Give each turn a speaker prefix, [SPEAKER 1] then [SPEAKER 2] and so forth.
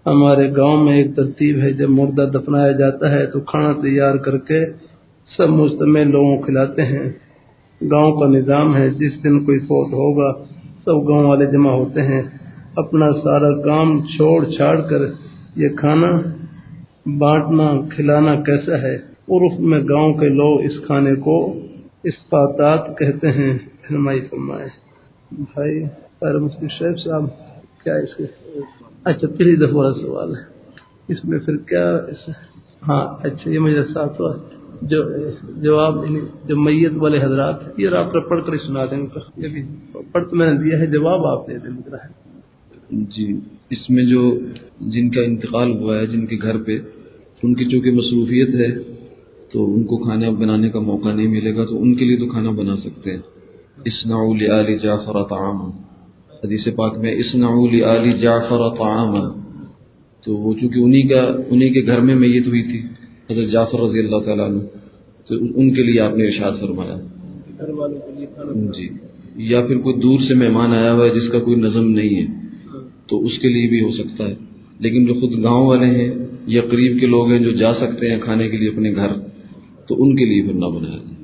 [SPEAKER 1] ہمارے گاؤں میں ایک ترتیب ہے، جب مردہ دفنایا جاتا ہے تو کھانا تیار کر کے سب مجتمع لوگوں کو کھلاتے ہیں۔ گاؤں کا نظام ہے، جس دن کوئی فوت ہوگا سب گاؤں والے جمع ہوتے ہیں، اپنا سارا کام چھوڑ چھاڑ کر یہ کھانا بانٹنا کھلانا کیسا ہے۔ عرف میں گاؤں کے لوگ اس کھانے کو اسقاطات کہتے ہیں۔ فرمائے بھائی پیر مفتی شیخ صاحب کیا اس کے اچھا پہلی دفعہ والا سوال ہے، اس میں پھر کیا ہاں اچھا یہ مجھے ساتھ ہوا جو جواب جو میت والے حضرات یہ آپ پڑھ کر ہی سنا دیں گے، یہ بھی پڑھ تو میں نے دیا ہے، جواب آپ دے دیں میرا ہے
[SPEAKER 2] جی۔ اس میں جو جن کا انتقال ہوا ہے، جن کے گھر پہ ان کی چونکہ مصروفیت ہے تو ان کو کھانا بنانے کا موقع نہیں ملے گا، تو ان کے لیے تو کھانا بنا سکتے ہیں۔ اصنعوا لآل جعفر طعاما، حدیث پاک میں اصنعوا لآل جعفر طعاما، تو وہ چونکہ انہی کے گھر میں میت ہوئی تھی حضرت جعفر رضی اللہ تعالیٰ عنہ، تو ان کے لیے آپ نے ارشاد فرمایا
[SPEAKER 1] گھر والوں کے لیے کھانا
[SPEAKER 2] جی۔ یا پھر کوئی دور سے مہمان آیا ہوا ہے جس کا کوئی نظم نہیں ہے تو اس کے لیے بھی ہو سکتا ہے، لیکن جو خود گاؤں والے ہیں یا قریب کے لوگ ہیں جو جا سکتے ہیں کھانے کے لیے اپنے گھر، تو ان کے لیے پھر نہ بنایا جائے۔